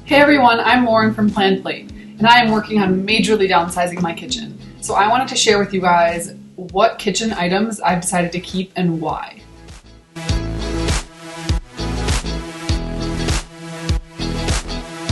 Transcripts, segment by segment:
Hey everyone, I'm Lauren from Planned Plate, and I am working on majorly downsizing my kitchen. So I wanted to share with you guys what kitchen items I've decided to keep and why.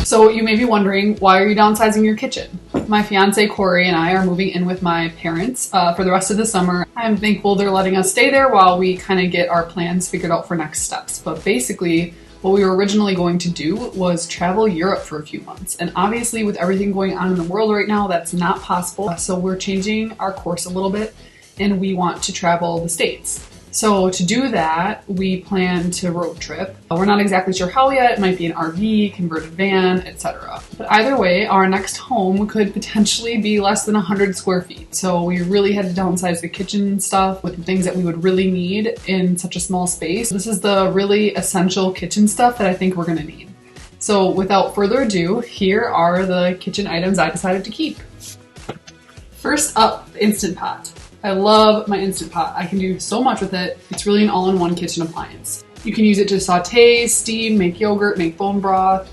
So you may be wondering, why are you downsizing your kitchen? My fiance Corey and I are moving in with my parents for the rest of the summer. I'm thankful they're letting us stay there while we kind of get our plans figured out for next steps. But basically, what we were originally going to do was travel Europe for a few months. And obviously with everything going on in the world right now, that's not possible. So we're changing our course a little bit and we want to travel the States. So to do that, we plan to road trip. We're not exactly sure how yet. It might be an RV, converted van, etc. But either way, our next home could potentially be less than 100 square feet. So we really had to downsize the kitchen stuff with the things that we would really need in such a small space. This is the really essential kitchen stuff that I think we're gonna need. So without further ado, here are the kitchen items I decided to keep. First up, the Instant Pot. I love my Instant Pot. I can do so much with it. It's really an all-in-one kitchen appliance. You can use it to saute, steam, make yogurt, make bone broth,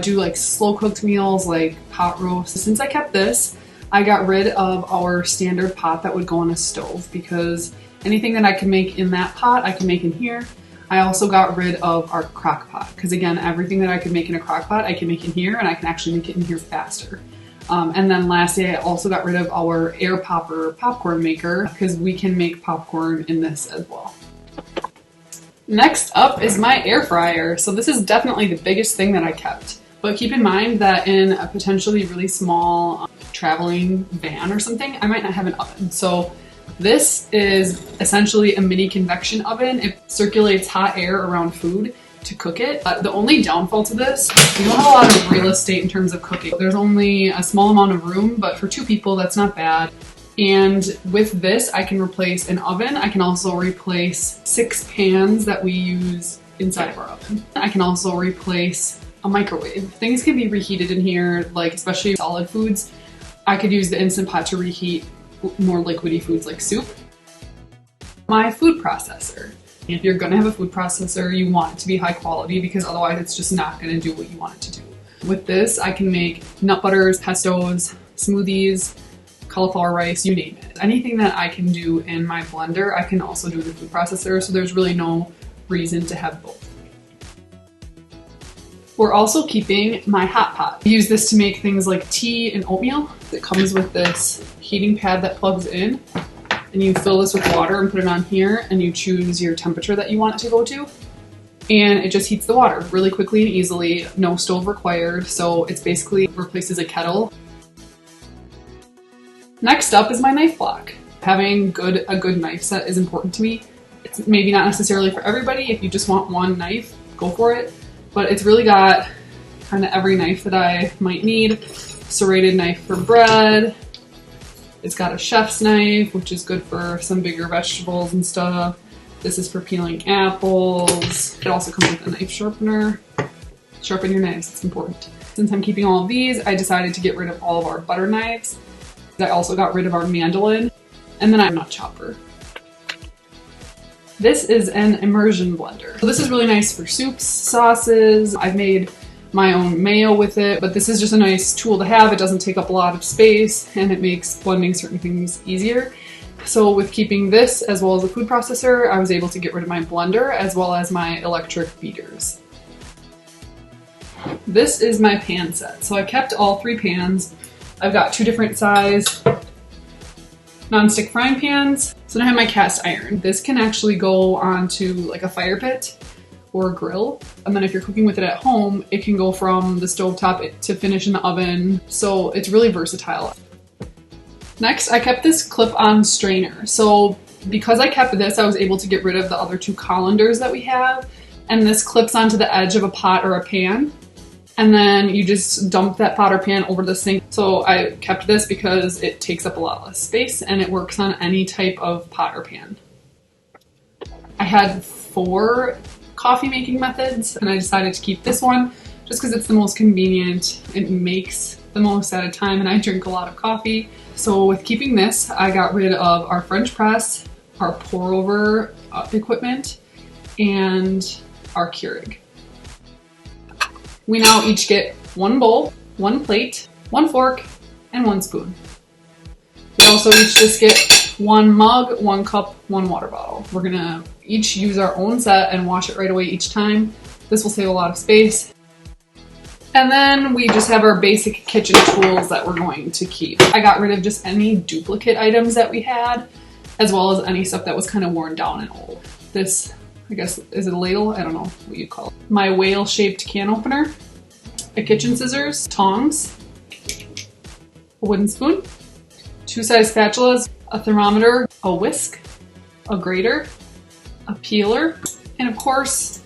do like slow-cooked meals like pot roast. Since I kept this, I got rid of our standard pot that would go on a stove because anything that I could make in that pot, I can make in here. I also got rid of our crock pot because again, everything that I could make in a crock pot, I can make in here and I can actually make it in here faster. And then lastly, I also got rid of our air popper popcorn maker because we can make popcorn in this as well. Next up is my air fryer. So this is definitely the biggest thing that I kept. But keep in mind that in a potentially really small traveling van or something, I might not have an oven. So this is essentially a mini convection oven. It circulates hot air around food to cook it. The only downfall to this, we don't have a lot of real estate in terms of cooking. There's only a small amount of room, but for two people, that's not bad. And with this, I can replace an oven. I can also replace 6 pans that we use inside of our oven. I can also replace a microwave. Things can be reheated in here, like especially solid foods. I could use the Instant Pot to reheat more liquidy foods like soup. My food processor. If you're gonna have a food processor, you want it to be high quality because otherwise it's just not gonna do what you want it to do. With this, I can make nut butters, pestos, smoothies, cauliflower rice, you name it. Anything that I can do in my blender, I can also do with the food processor, so there's really no reason to have both. We're also keeping my hot pot. I use this to make things like tea and oatmeal. It comes with this heating pad that plugs in. And you fill this with water and put it on here and you choose your temperature that you want it to go to. And it just heats the water really quickly and easily, no stove required. So it's basically replaces a kettle. Next up is my knife block. Having a good knife set is important to me. It's maybe not necessarily for everybody. If you just want one knife, go for it. But it's really got kind of every knife that I might need. Serrated knife for bread. It's got a chef's knife, which is good for some bigger vegetables and stuff. This is for peeling apples. It also comes with a knife sharpener. Sharpen your knives, it's important. Since I'm keeping all of these, I decided to get rid of all of our butter knives. I also got rid of our mandolin, and then I have a nut chopper. This is an Immersion Blender. So this is really nice for soups, sauces. I've made my own mayo with it, but this is just a nice tool to have. It doesn't take up a lot of space and it makes blending certain things easier. So with keeping this as well as a food processor, I was able to get rid of my blender as well as my electric beaters. This is my pan set. So I kept all 3 pans. I've got 2 different size non-stick frying pans. So then I have my cast iron. This can actually go onto like a fire pit or a grill. And then if you're cooking with it at home, it can go from the stovetop to finish in the oven. So it's really versatile. Next, I kept this clip-on strainer. So because I kept this, I was able to get rid of the other 2 colanders that we have. And this clips onto the edge of a pot or a pan. And then you just dump that pot or pan over the sink. So I kept this because it takes up a lot less space and it works on any type of pot or pan. I had 4 coffee making methods and I decided to keep this one just because it's the most convenient. It makes the most at a time and I drink a lot of coffee. So with keeping this, I got rid of our French press, our pour over equipment, and our Keurig. We now each get 1 bowl, 1 plate, 1 fork, and 1 spoon. We also each just get 1 mug, 1 cup, 1 water bottle. We're gonna each use our own set and wash it right away each time. This will save a lot of space. And then we just have our basic kitchen tools that we're going to keep. I got rid of just any duplicate items that we had, as well as any stuff that was kind of worn down and old. This, I guess, is it a ladle? I don't know what you call it. My whale-shaped can opener, a kitchen scissors, tongs, a wooden spoon, 2 size spatulas, a thermometer, a whisk, a grater, a peeler, and of course,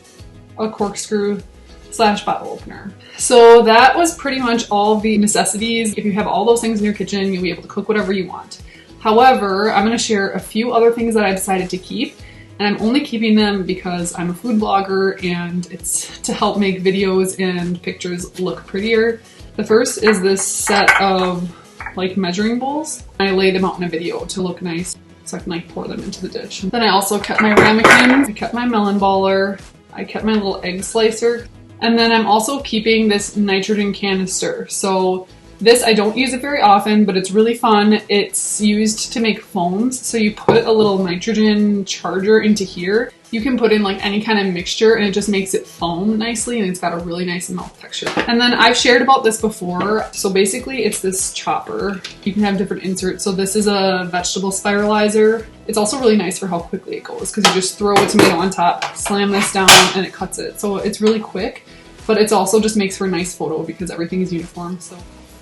a corkscrew / bottle opener. So that was pretty much all the necessities. If you have all those things in your kitchen, you'll be able to cook whatever you want. However, I'm going to share a few other things that I decided to keep, and I'm only keeping them because I'm a food blogger and it's to help make videos and pictures look prettier. The first is this set of like measuring bowls. I lay them out in a video to look nice so I can like pour them into the dish. Then I also kept my ramekins, I kept my melon baller, I kept my little egg slicer. And then I'm also keeping this nitrogen canister. So this, I don't use it very often, but it's really fun. It's used to make foams. So you put a little nitrogen charger into here. You can put in like any kind of mixture and it just makes it foam nicely, and it's got a really nice mouth texture. And then I've shared about this before. So basically it's this chopper. You can have different inserts. So this is a vegetable spiralizer. It's also really nice for how quickly it goes because you just throw a tomato on top, slam this down, and it cuts it. So it's really quick, but it's also just makes for a nice photo because everything is uniform.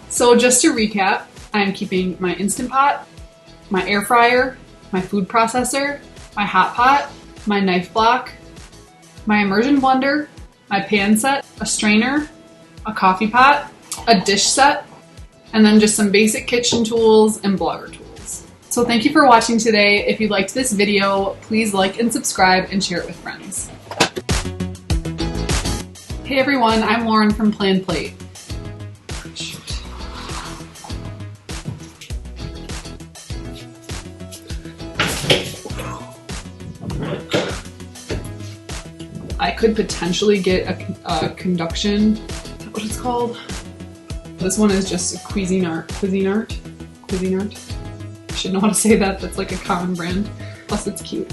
So just to recap, I'm keeping my Instant Pot, my air fryer, my food processor, my hot pot, my knife block, my Immersion Blender, my pan set, a strainer, a coffee pot, a dish set, and then just some basic kitchen tools and blogger tools. So thank you for watching today. If you liked this video, please like and subscribe and share it with friends. Hey everyone, I'm Lauren from Plan Plate. I could potentially get a conduction, is that what it's called? This one is just a Cuisinart. I should know how to say that, that's like a common brand. Plus it's cute.